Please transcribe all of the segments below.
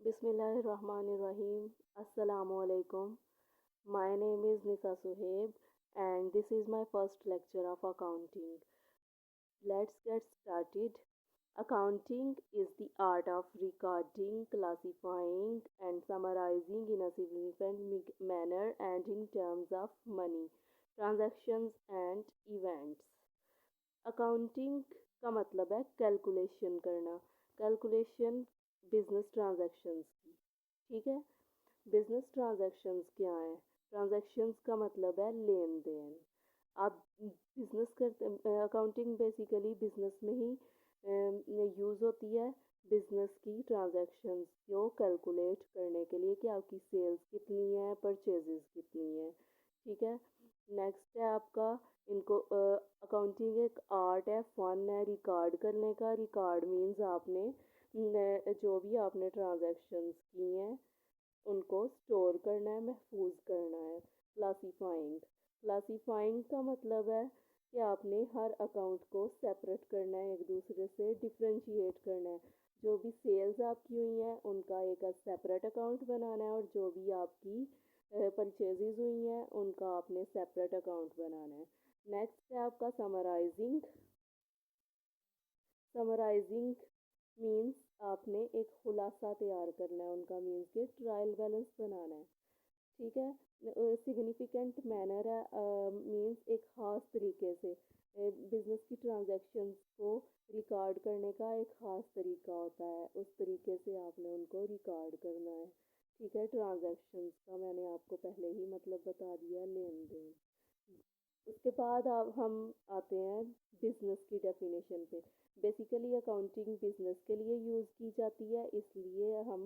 Bismillahirrahmanirrahim. Assalamu alaikum. My name is Nisa Suhaib and this is my first lecture of accounting. Let's get started. Accounting is the art of recording, classifying, and summarizing in a significant manner and in terms of money, transactions, and events. Accounting का मतलब है calculation करना। Calculation business transactions की, ठीक है। Business transactions क्या हैं? Transactions का मतलब है लेन देन। आप बिजनेस करते, अकाउंटिंग बेसिकली बिजनेस में ही यूज़ होती है बिजनेस की ट्रांजैक्शंस को कैलकुलेट करने के लिए कि आपकी सेल्स कितनी है, परचेजेस कितनी है, ठीक है। नेक्स्ट है आपका इनको अकाउंटिंग एक आर्ट है, फन है रिकॉर्ड करने का। रिकॉर्ड मीन्स आपने जो भी आपने ट्रांजैक्शंस की हैं उनको स्टोर करना है, महफूज करना है। क्लासीफाइंग, क्लासीफाइंग का मतलब है कि आपने हर अकाउंट को सेपरेट करना है, एक दूसरे से डिफ्रेंशिएट करना है। जो भी सेल्स आपकी हुई हैं उनका एक सेपरेट अकाउंट बनाना है और जो भी आपकी परचेजेज हुई हैं उनका आपने सेपरेट अकाउंट बनाना है। नेक्स्ट है आपका समराइजिंग। समराइजिंग मीन्स आपने एक खुलासा तैयार करना है उनका, मीन्स कि ट्रायल बैलेंस बनाना है, ठीक है। सिग्निफिकेंट मैनर है मीन्स एक ख़ास तरीके से बिजनेस की ट्रांजैक्शंस को रिकॉर्ड करने का एक ख़ास तरीका होता है, उस तरीके से आपने उनको रिकॉर्ड करना है, ठीक है। ट्रांजैक्शंस का मैंने आपको पहले ही मतलब बता दिया, लेन देन। उसके बाद अब हम आते हैं बिजनेस की डेफिनेशन पे। बेसिकली अकाउंटिंग बिजनेस के लिए यूज़ की जाती है, इसलिए हम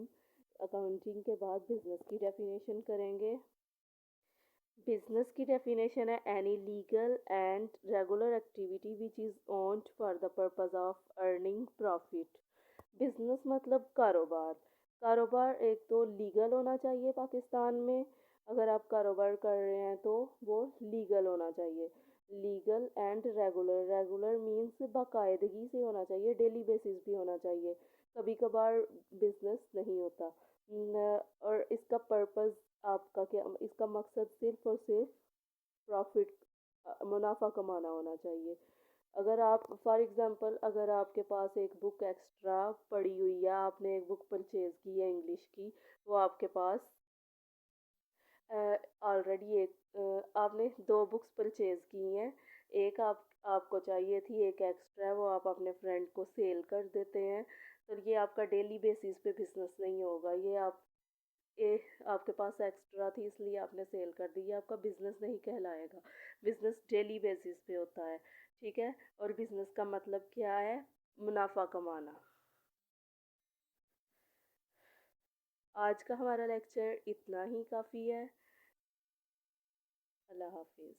अकाउंटिंग के बाद बिजनेस की डेफिनेशन करेंगे। बिजनेस की डेफिनेशन है any legal and regular activity which is owned for the purpose of earning profit. Business मतलब कारोबार। कारोबार एक तो लीगल होना चाहिए पाकिस्तान में, अगर आप कारोबार कर रहे हैं तो वो लीगल होना चाहिए। Legal and regular, regular means बाकायदगी से होना चाहिए, डेली बेसिस भी होना चाहिए, कभी कभार बिजनेस नहीं होता। और इसका पर्पस आपका क्या, इसका मकसद सिर्फ और सिर्फ प्रॉफिट, मुनाफा कमाना होना चाहिए। अगर आप फॉर एग्ज़ाम्पल अगर आपके पास एक बुक एक्स्ट्रा पड़ी हुई है, आपने एक बुक परचेज़ की है इंग्लिश की, वो आपके पास ऑलरेडी एक आपने दो बुक्स परचेज़ की हैं, एक आपको चाहिए थी, एक एक्स्ट्रा है, वो आप अपने फ्रेंड को सेल कर देते हैं, तो ये आपका डेली बेसिस पे बिजनेस नहीं होगा। ये आपके पास एक्स्ट्रा थी इसलिए आपने सेल कर दी, ये आपका बिजनेस नहीं कहलाएगा। बिजनेस डेली बेसिस पे होता है, ठीक है। और बिजनेस का मतलब क्या है? मुनाफा कमाना। आज का हमारा लेक्चर इतना ही काफ़ी है। अल्लाह हाफिज़।